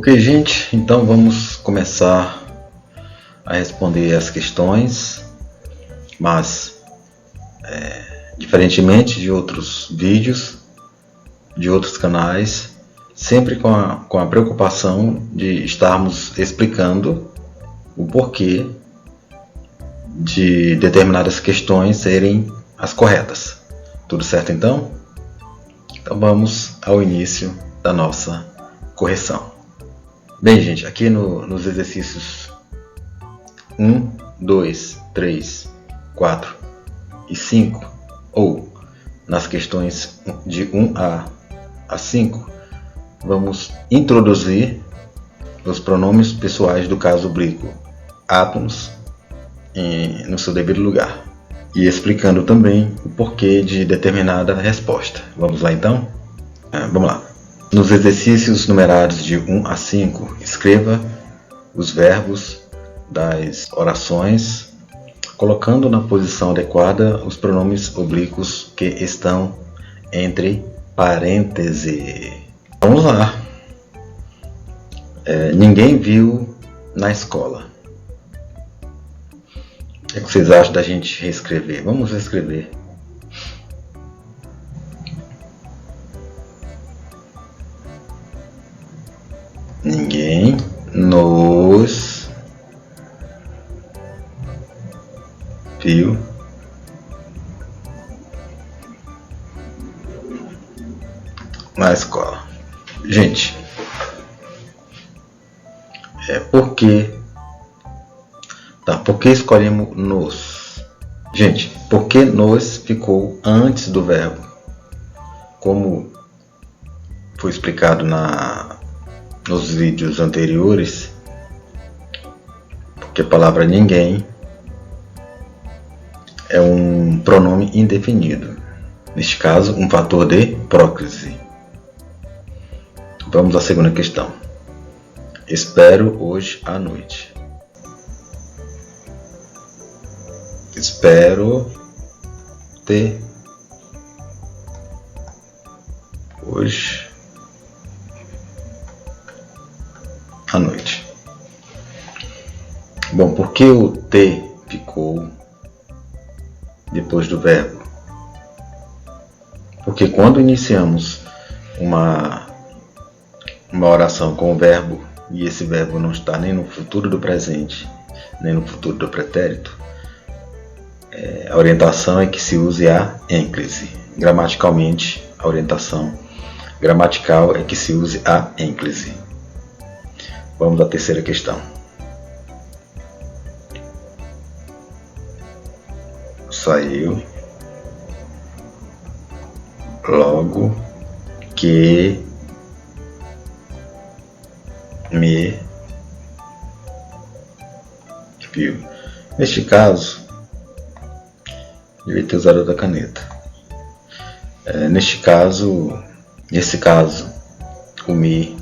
Ok, gente, então vamos começar a responder as questões, mas diferentemente de outros vídeos, de outros canais, sempre com a preocupação de estarmos explicando o porquê de determinadas questões serem as corretas. Tudo certo então? Então vamos ao início da nossa correção. Bem, gente, aqui nos exercícios 1, 2, 3, 4 e 5, ou nas questões de 1 a 5, vamos introduzir os pronomes pessoais do caso oblíquo átomos no seu devido lugar e explicando também o porquê de determinada resposta. Vamos lá então? Vamos lá. Nos exercícios numerados de 1 a 5, escreva os verbos das orações, colocando na posição adequada os pronomes oblíquos que estão entre parênteses. Vamos lá. Ninguém viu na escola. O que vocês acham da gente reescrever? Vamos reescrever. Ninguém nos viu na escola. Gente, por que escolhemos nos? Gente, porque nos ficou antes do verbo, como foi explicado nos vídeos anteriores, porque a palavra ninguém é um pronome indefinido, neste caso um fator de próclise. Vamos à segunda questão. Espero hoje à noite. Espero ter hoje à noite. Bom, por que o ter ficou depois do verbo? Porque quando iniciamos uma oração com o verbo e esse verbo não está nem no futuro do presente, nem no futuro do pretérito, a orientação é que se use a ênclise. Gramaticalmente, a orientação gramatical é que se use a ênclise. Vamos à terceira questão. Saiu logo que me viu. Neste caso, devia ter usado outra caneta. Nesse caso, o me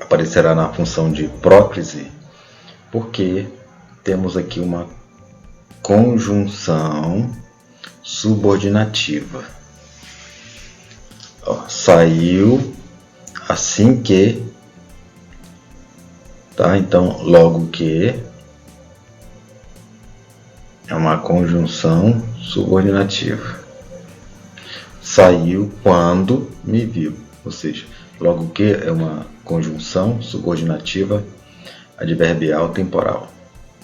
aparecerá na função de próclise, porque temos aqui uma conjunção subordinativa. Saiu assim que, tá? Então, logo que é uma conjunção subordinativa. Saiu quando me viu, ou seja, logo que é uma conjunção subordinativa adverbial temporal.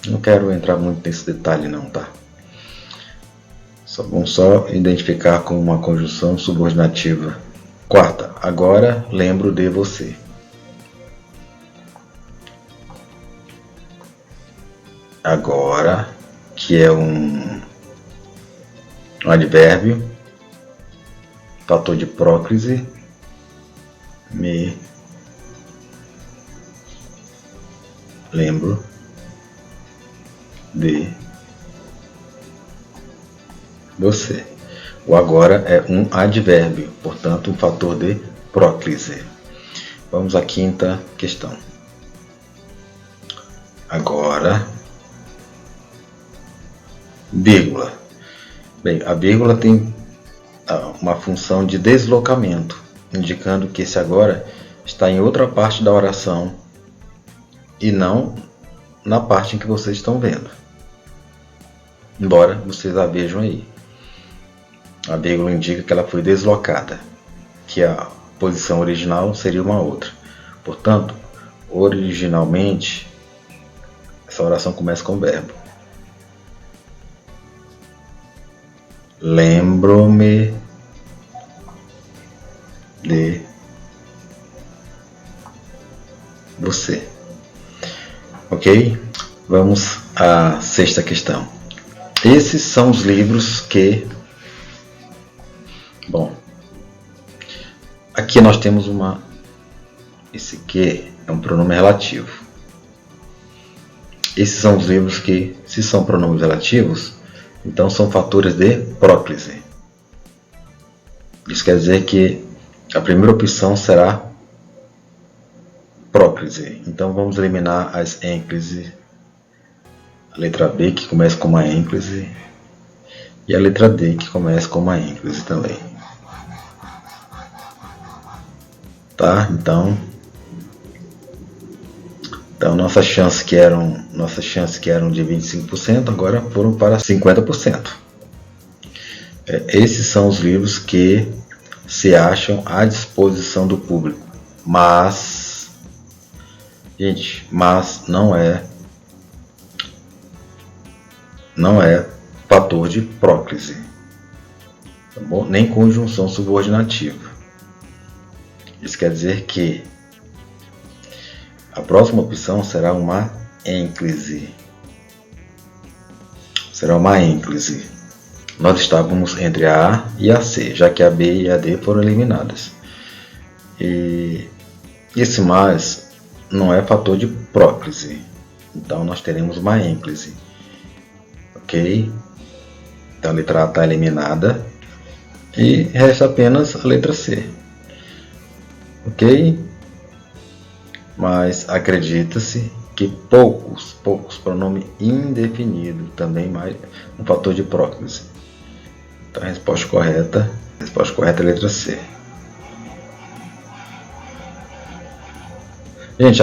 Não quero entrar muito nesse detalhe não, tá? Vamos só identificar como uma conjunção subordinativa. Quarta, agora lembro de você. Agora, que é um advérbio, fator de próclise, me lembro de você. O agora é um advérbio, portanto um fator de próclise. Vamos à quinta questão. Agora, vírgula. Bem, a vírgula tem uma função de deslocamento, indicando que esse agora está em outra parte da oração e não na parte em que vocês estão vendo. Embora vocês a vejam aí. A vírgula indica que ela foi deslocada, que a posição original seria uma outra. Portanto, originalmente, essa oração começa com o verbo. Lembro-me de você. Ok? Vamos à sexta questão. Esses são os livros que... Bom, aqui nós temos esse que é um pronome relativo. Esses são os livros que, se são pronomes relativos, então são fatores de próclise. Isso quer dizer que a primeira opção será próclise. Então vamos eliminar as ênclise. A letra B que começa com uma ênclise e a letra D que começa com uma ênclise também. Tá? Então nossas chances que eram de 25% agora foram para 50%. Esses são os livros que se acham à disposição do público. Mas, gente, não é fator de próclise, tá bom? Nem conjunção subordinativa. Isso quer dizer que a próxima opção será uma ênclise. Nós estávamos entre a A e a C, já que a B e a D foram eliminadas. E esse mais não é fator de próclise. Então nós teremos uma ênclise. Ok? Então a letra A está eliminada. E resta apenas a letra C. Ok? Mas acredita-se que poucos pronomes indefinidos também mais um fator de próclise. Então a resposta correta é a letra C. Gente,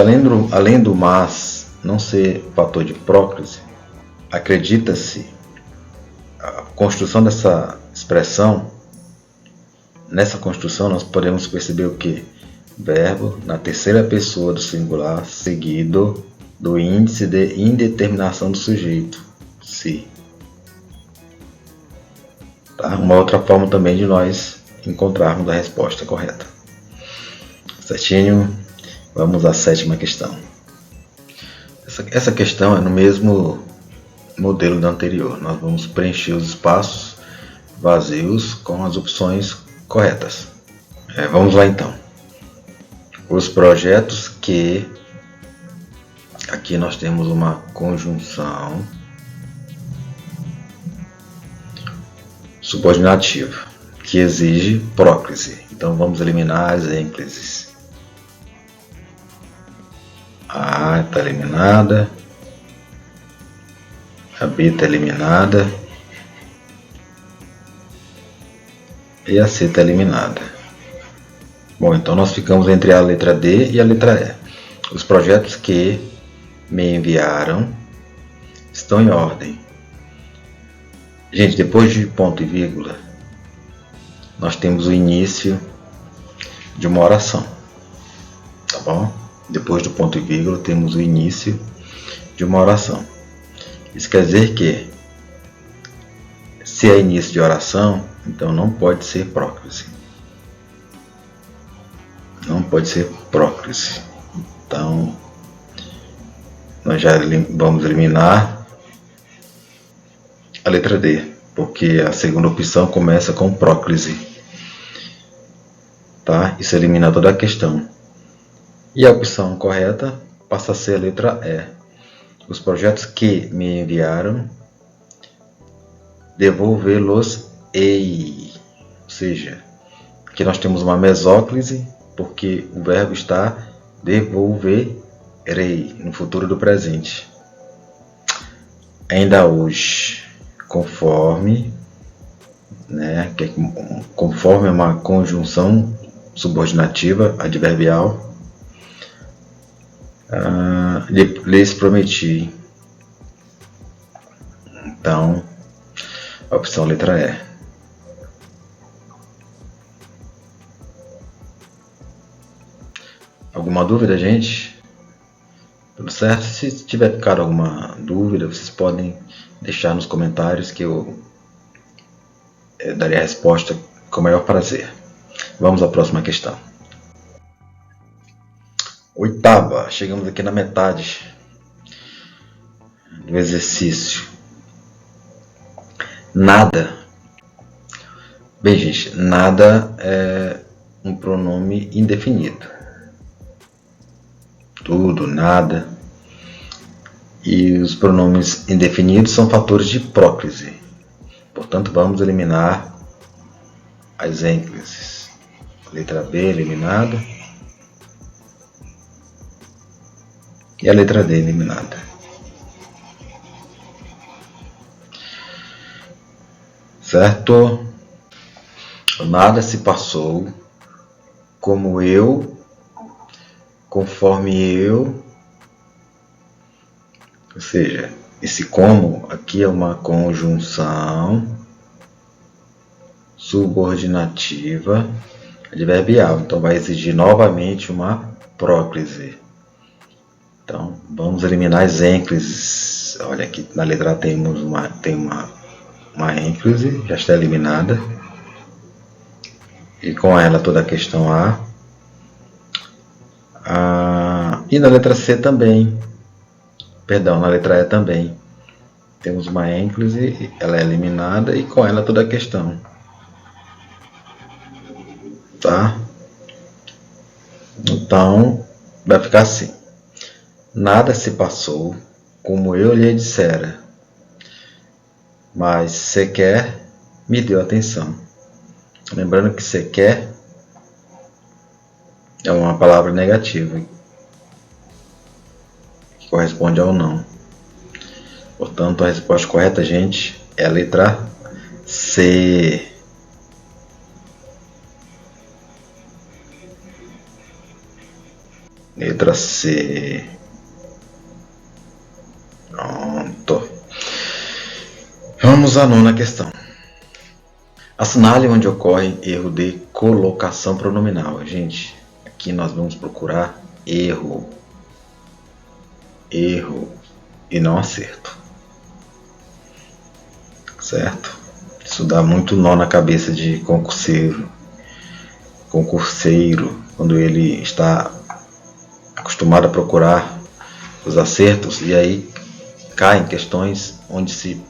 além do mas não ser fator de próclise, acredita-se a construção dessa expressão. Nessa construção nós podemos perceber o que? Verbo na terceira pessoa do singular seguido do índice de indeterminação do sujeito, se. Tá? Uma outra forma também de nós encontrarmos a resposta correta. Certinho? Vamos à sétima questão. Essa questão é no mesmo modelo da anterior. Nós vamos preencher os espaços vazios com as opções corretas. Vamos lá então. Os projetos que... Aqui nós temos uma conjunção subordinativa que exige próclise. Então vamos eliminar as ênclises. A A está eliminada. A B está eliminada. E a C está eliminada. Bom, então nós ficamos entre a letra D e a letra E. Os projetos que me enviaram estão em ordem. Gente, depois de ponto e vírgula, nós temos o início de uma oração. Tá bom? Depois do ponto e vírgula, temos o início de uma oração. Isso quer dizer que, se é início de oração, então não pode ser próclise. Não pode ser próclise. Então, nós já vamos eliminar a letra D, porque a segunda opção começa com próclise. Tá? Isso elimina toda a questão. E a opção correta passa a ser a letra E. Os projetos que me enviaram, devolvê-los-ei. Ou seja, aqui nós temos uma mesóclise, porque o verbo está devolverei no futuro do presente. Ainda hoje, conforme, conforme é uma conjunção subordinativa adverbial, lhes prometi. Então, a opção letra E. Alguma dúvida, gente? Tudo certo? Se tiver ficado alguma dúvida, vocês podem deixar nos comentários que eu darei a resposta com o maior prazer. Vamos à próxima questão. Oitava, chegamos aqui na metade do exercício. Nada. Bem, gente, nada é um pronome indefinido. Tudo, nada. E os pronomes indefinidos são fatores de próclise. Portanto, vamos eliminar as ênclises. Letra B eliminada. E a letra D eliminada. Certo? Nada se passou como eu, conforme eu. Ou seja, esse como aqui é uma conjunção subordinativa adverbial. Então vai exigir novamente uma próclise. Então vamos eliminar as ênclises. Olha aqui na letra A tem uma ênclise, já está eliminada. E com ela toda a questão A. E na letra C também. Perdão, na letra E também. Temos uma ênclise, ela é eliminada e com ela toda a questão. Tá? Então, vai ficar assim. Nada se passou como eu lhe dissera, mas sequer me deu atenção. Lembrando que sequer é uma palavra negativa, que corresponde ao não. Portanto, a resposta correta, gente, é a letra C. Letra C. Pronto. Vamos à nona questão. Assinale onde ocorre erro de colocação pronominal. Gente, aqui nós vamos procurar erro e não acerto. Certo? Isso dá muito nó na cabeça de concurseiro, quando ele está acostumado a procurar os acertos e aí cai em questões onde se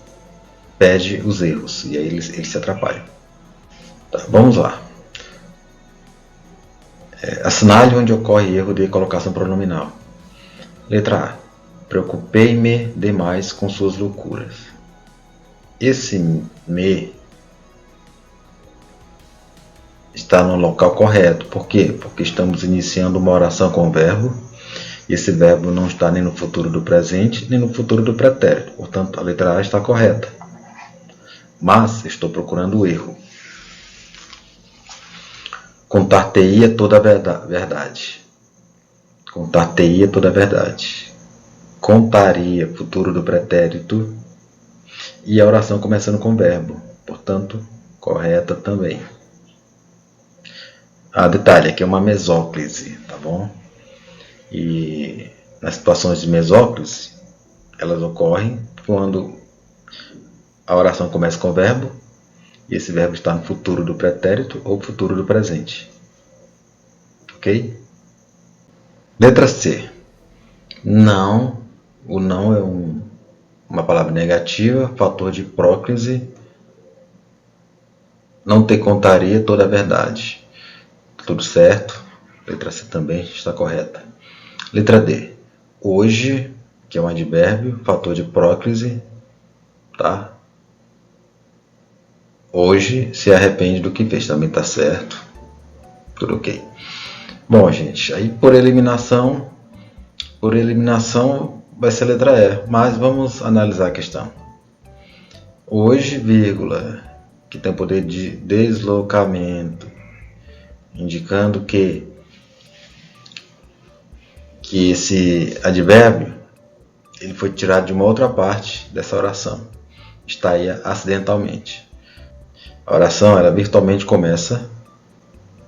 pede os erros e aí eles se atrapalham. Tá, vamos lá. Assinale onde ocorre erro de colocação pronominal. Letra A. Preocupei-me demais com suas loucuras. Esse me está no local correto. Por quê? Porque estamos iniciando uma oração com o verbo. E esse verbo não está nem no futuro do presente, nem no futuro do pretérito. Portanto, a letra A está correta. Mas estou procurando o erro. Contar-te-ia toda a verdade. Contar-te-ia toda a verdade. Contaria, futuro do pretérito. E a oração começando com o verbo. Portanto, correta também. Detalhe, aqui é uma mesóclise, tá bom? E nas situações de mesóclise, elas ocorrem quando a oração começa com o verbo e esse verbo está no futuro do pretérito ou futuro do presente. Ok? Letra C. Não. O não é uma palavra negativa, fator de próclise. Não te contaria toda a verdade. Tudo certo. Letra C também está correta. Letra D. Hoje, que é um advérbio, fator de próclise, tá? Hoje se arrepende do que fez, também está certo. Tudo ok. Bom, gente, aí por eliminação vai ser a letra E, mas vamos analisar a questão. Hoje, vírgula, que tem poder de deslocamento, indicando que que esse advérbio ele foi tirado de uma outra parte dessa oração. Está aí acidentalmente. A oração ela virtualmente começa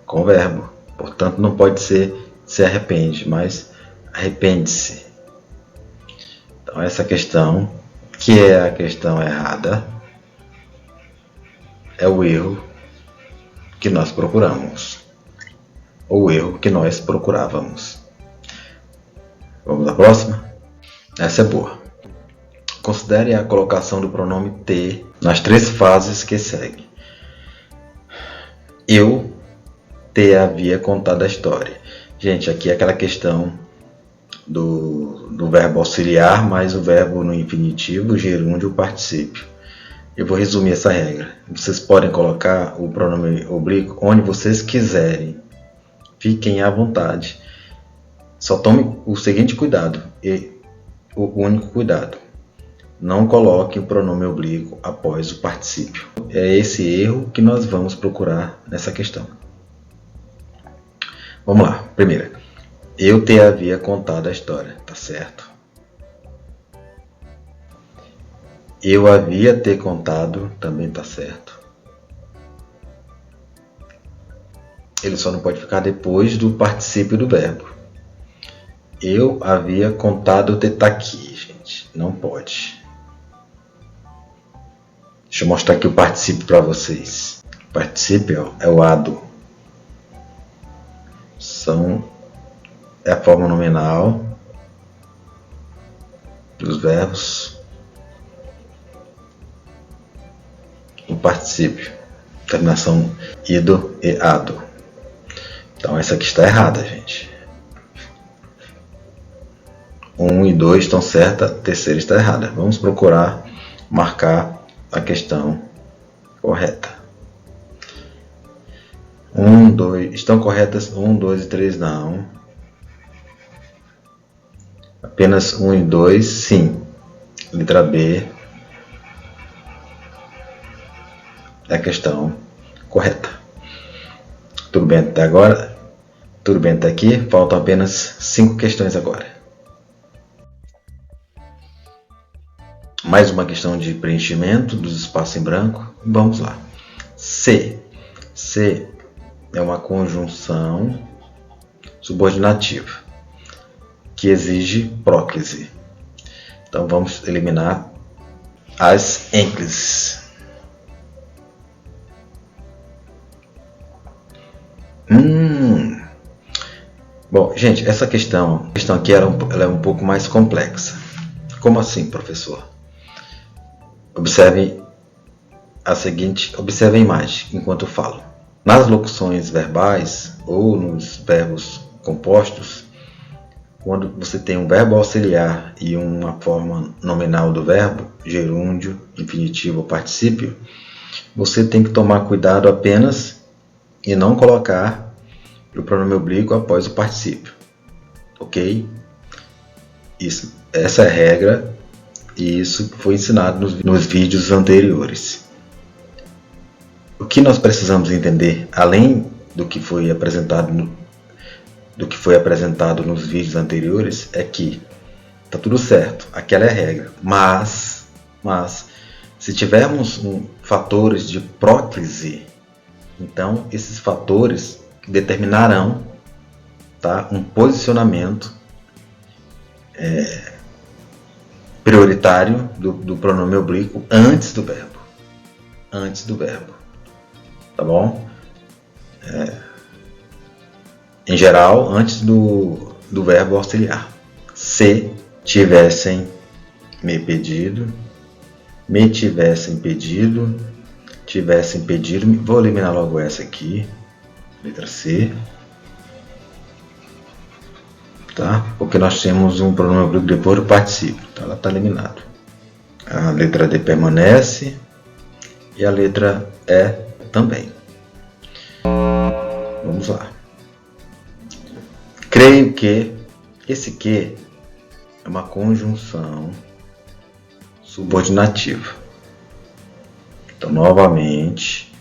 com o verbo. Portanto, não pode ser se arrepende, mas arrepende-se. Então, essa questão, que é a questão errada, é o erro que nós procuramos. Ou o erro que nós procurávamos. Vamos à próxima? Essa é boa. Considere a colocação do pronome te nas 3 fases que seguem. Eu te havia contado a história. Gente, aqui é aquela questão do verbo auxiliar mais o verbo no infinitivo, gerúndio, particípio. Eu vou resumir essa regra. Vocês podem colocar o pronome oblíquo onde vocês quiserem. Fiquem à vontade. Só tome o seguinte cuidado, e o único cuidado. Não coloque o pronome oblíquo após o particípio. É esse erro que nós vamos procurar nessa questão. Vamos lá. Primeira. Eu te havia contado a história. Tá certo? Eu havia te contado. Também tá certo. Ele só não pode ficar depois do particípio do verbo. Eu havia contado te tá aqui, gente. Não pode. Deixa eu mostrar aqui o particípio para vocês. O particípio é o ado. É a forma nominal dos verbos. O particípio. Terminação ido e ado. Então essa aqui está errada, gente. 1 e 2 estão certas, a terceira está errada. Vamos procurar marcar a questão correta. 1, 2, estão corretas 1, 2 e 3 não. Apenas 1 e 2 sim. Letra B é a questão correta. Tudo bem até agora? Tudo bem até aqui? Faltam apenas 5 questões agora. Mais uma questão de preenchimento dos espaços em branco. Vamos lá. Se é uma conjunção subordinativa que exige próclise. Então vamos eliminar as ênclises. Bom, gente, essa questão aqui ela é um pouco mais complexa. Como assim, professor? Observe a imagem enquanto eu falo. Nas locuções verbais ou nos verbos compostos, quando você tem um verbo auxiliar e uma forma nominal do verbo, gerúndio, infinitivo ou particípio, você tem que tomar cuidado apenas e não colocar o pronome oblíquo após o particípio. Ok? Essa é a regra. E isso foi ensinado nos vídeos anteriores. O que nós precisamos entender, além do que foi apresentado nos vídeos anteriores, é que está tudo certo, aquela é a regra. Mas se tivermos fatores de próclise, então esses fatores determinarão, tá, um posicionamento prioritário do pronome oblíquo antes do verbo. Tá bom? Em geral, antes do verbo auxiliar. Se tivessem me pedido, me tivessem pedido, tivessem pedido. Vou eliminar logo essa aqui. Letra C. Tá? Porque nós temos um pronome oblíquo depois do particípio. Então ela está eliminada. A letra D permanece. E a letra E também. Vamos lá. Creio que esse que é uma conjunção subordinativa. Então, novamente,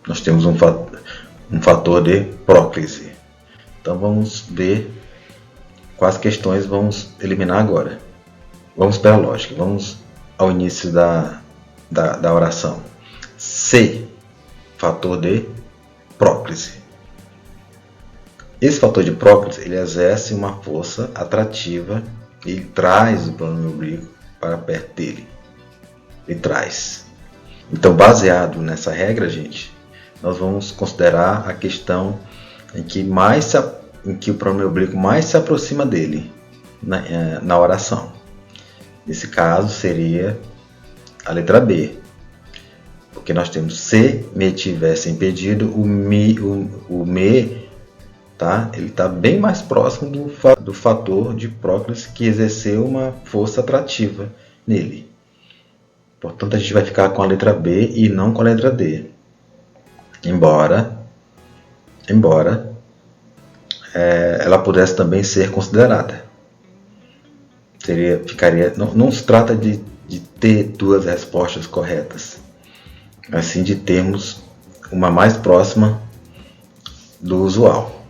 nós temos um fator de próclise. Então, vamos ver quais questões vamos eliminar agora. Vamos para a lógica, vamos ao início da oração. C, fator de próclise. Esse fator de próclise, ele exerce uma força atrativa e traz o pronome oblíquo para perto dele. Ele traz. Então, baseado nessa regra, gente, nós vamos considerar a questão em que o pronome oblíquo mais se aproxima dele na oração. Nesse caso, seria a letra B. Porque nós temos se me tivesse impedido, o me, tá? Ele está bem mais próximo do fator de próclise que exerceu uma força atrativa nele. Portanto, a gente vai ficar com a letra B e não com a letra D. Embora ela pudesse também ser considerada. Não se trata de ter duas respostas corretas, mas sim de termos uma mais próxima do usual.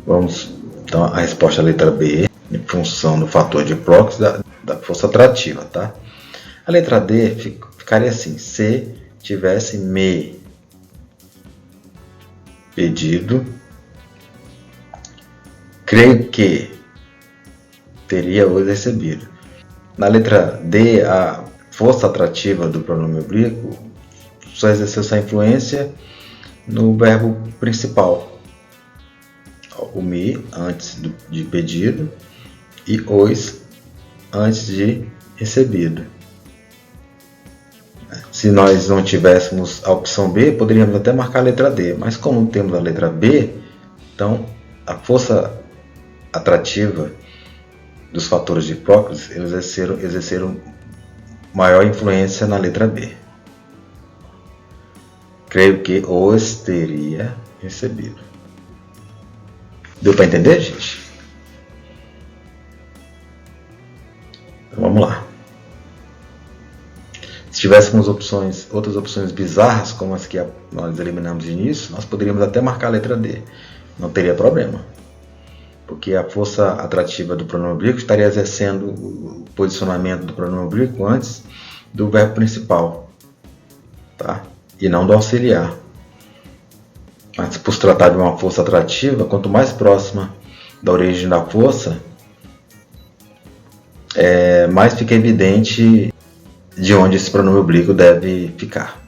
Vamos, então, a resposta à letra B, em função do fator de próclise da força atrativa, tá? A letra D ficaria assim: se tivesse me pedido, creio que teria hoje recebido. Na letra D, a força atrativa do pronome oblíquo só exerceu essa influência no verbo principal. O me antes de pedido e os antes de recebido. Se nós não tivéssemos a opção B, poderíamos até marcar a letra D, mas como temos a letra B, então a força atrativa dos fatores de próclise eles exerceram maior influência na letra B. Creio que os teria recebido. Deu para entender, gente? Então vamos lá. Se tivéssemos outras opções bizarras, como as que nós eliminamos de início, nós poderíamos até marcar a letra D. Não teria problema. Porque a força atrativa do pronome oblíquo estaria exercendo o posicionamento do pronome oblíquo antes do verbo principal, tá? E não do auxiliar. Mas por se tratar de uma força atrativa, quanto mais próxima da origem da força, mais fica evidente de onde esse pronome oblíquo deve ficar.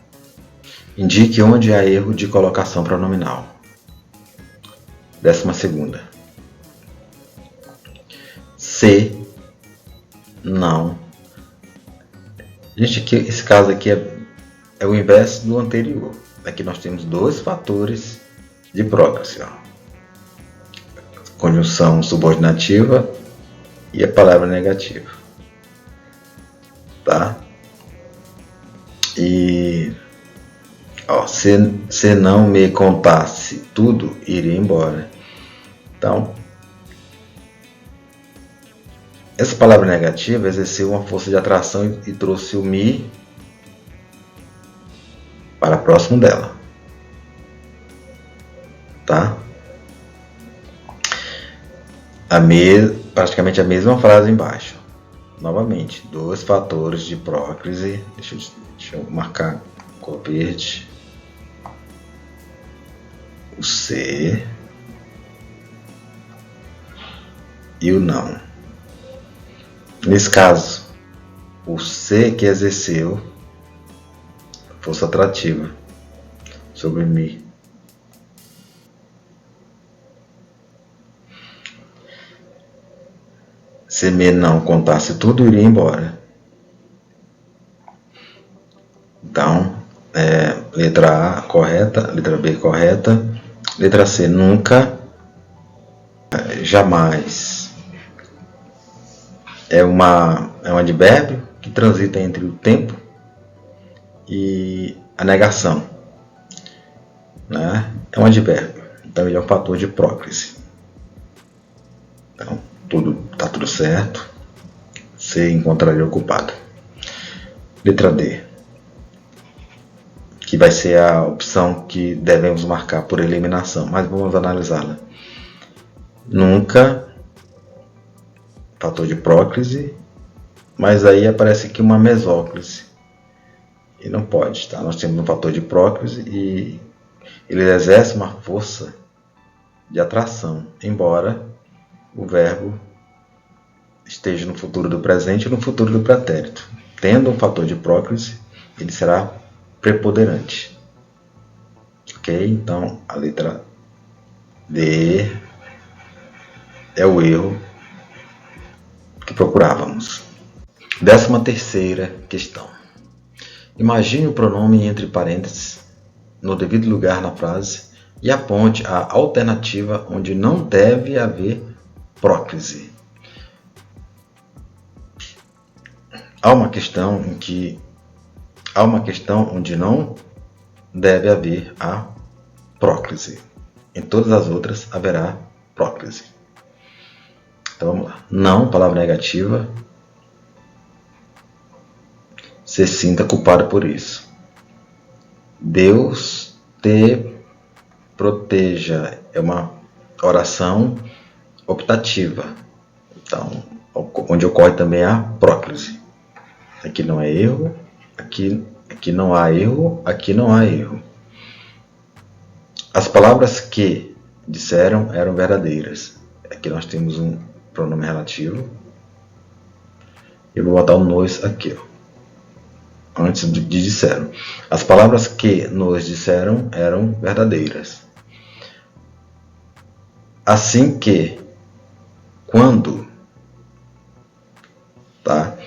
Indique onde há erro de colocação pronominal. 12ª. Se não. Gente, esse caso aqui é o inverso do anterior. Aqui nós temos dois fatores de próclise. Conjunção subordinativa e a palavra negativa. Tá? E se não me contasse tudo, iria embora. Então, essa palavra negativa exerceu uma força de atração e trouxe o me para próximo dela. Tá? Praticamente a mesma frase embaixo. Novamente, dois fatores de próclise. Deixa eu marcar cor verde. O se e o não. Nesse caso, o se que exerceu força atrativa sobre mim. Se me não contasse tudo, iria embora. Então, letra A correta, letra B correta, letra C nunca, jamais. É um advérbio que transita entre o tempo e a negação, né? É um advérbio, então ele é um fator de próclise. Então, está tudo certo. C encontraria ocupado. Letra D, que vai ser a opção que devemos marcar por eliminação, mas vamos analisá-la. nunca fator de próclise, mas aí aparece aqui uma mesóclise. E não pode, tá? Nós temos um fator de próclise e ele exerce uma força de atração, embora o verbo esteja no futuro do presente e no futuro do pretérito. Tendo um fator de próclise, ele será preponderante. Ok? Então, a letra D é o erro que procurávamos. 13ª questão. Imagine o pronome entre parênteses no devido lugar na frase e aponte a alternativa onde não deve haver próclise. Há uma questão onde não deve haver a próclise. Em todas as outras haverá próclise. Então vamos lá. Não, palavra negativa. Se sinta culpado por isso. Deus te proteja. É uma oração optativa. Então, onde ocorre também a próclise. Aqui não é erro, aqui não há erro, aqui não há erro. As palavras que disseram eram verdadeiras. Aqui nós temos um pronome relativo. Eu vou botar o nos aqui, ó. Antes de disseram. As palavras que nos disseram eram verdadeiras. Assim que, quando, tá?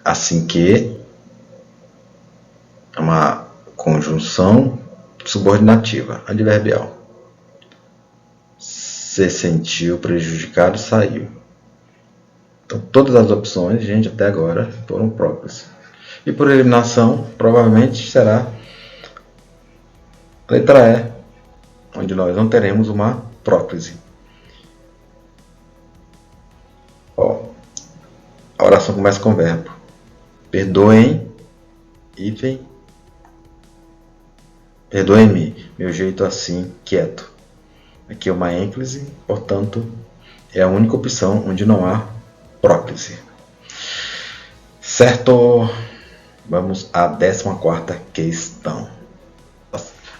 Assim que é uma conjunção subordinativa, adverbial. Se sentiu prejudicado, saiu. Então, todas as opções, gente, até agora foram próprias. E por eliminação, provavelmente será a letra E, onde nós não teremos uma próclise. Ó, a oração começa com o verbo. Perdoem, hífen. Perdoem-me, meu jeito assim, quieto. Aqui é uma ênclise, portanto, é a única opção onde não há próclise. Certo? Vamos à 14ª questão.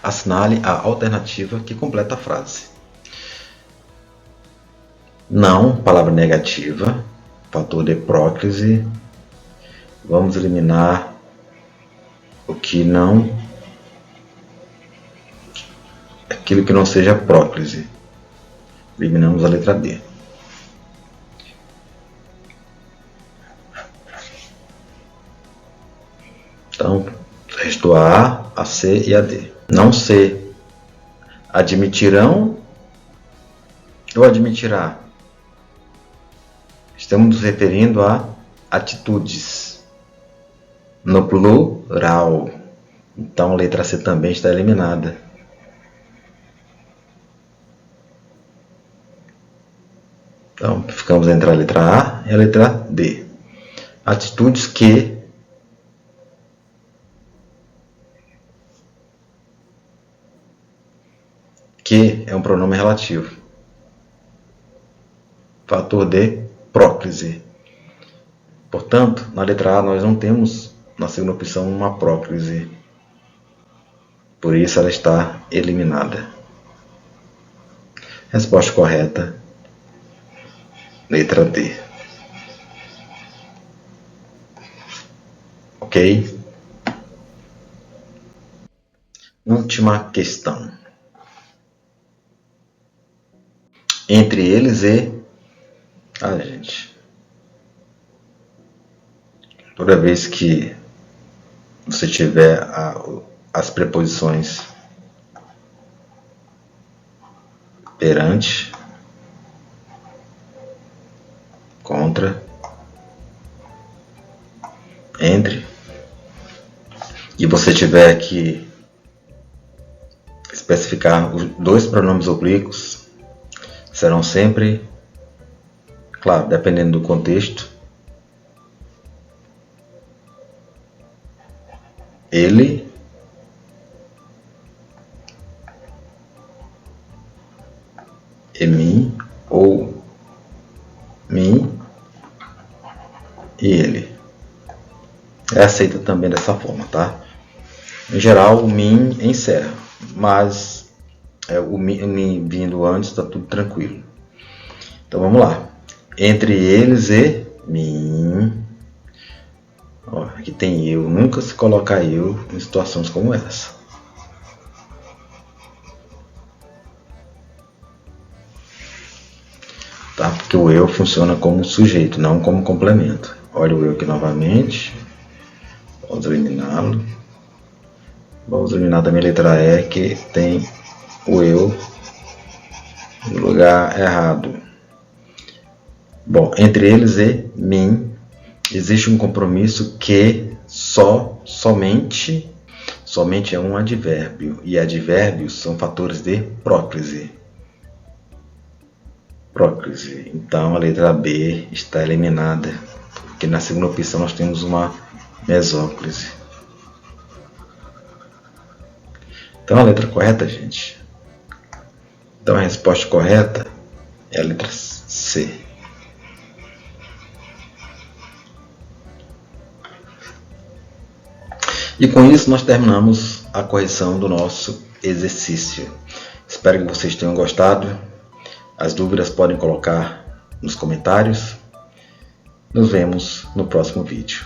Assinale a alternativa que completa a frase. Não, palavra negativa, fator de próclise. Vamos eliminar o que não, aquilo que não seja próclise. Eliminamos a letra D. Então, restou a A, a C e a D. Não C. Admitirão ou admitirá? Estamos nos referindo a atitudes. No plural. Então, a letra C também está eliminada. Então, ficamos entre a letra A e a letra D. Atitudes que é um pronome relativo. Fator de próclise. Portanto, na letra A nós não temos, na segunda opção, uma próclise. Por isso ela está eliminada. Resposta correta, letra D. Ok? Última questão. Entre eles e a gente. Toda vez que você tiver as preposições perante, contra, entre, e você tiver que especificar os dois pronomes oblíquos, serão sempre, claro, dependendo do contexto, ele, e mim, ou mim e ele. É aceita também dessa forma, tá? Em geral, o mim encerra, mas o mim vindo antes está tudo tranquilo. Então vamos lá. Entre eles e mim. Ó, aqui tem eu. Nunca se colocar eu em situações como essa. Tá? Porque o eu funciona como sujeito, não como complemento. Olha o eu aqui novamente. Vamos eliminá-lo. Vamos eliminar também a letra E, que tem o eu no lugar errado. Bom, entre eles e mim, existe um compromisso que somente é um advérbio. E advérbios são fatores de próclise. Então a letra B está eliminada, porque na segunda opção nós temos uma mesóclise. Então a letra correta, gente. Então a resposta correta é a letra C. E com isso nós terminamos a correção do nosso exercício. Espero que vocês tenham gostado. As dúvidas podem colocar nos comentários. Nos vemos no próximo vídeo.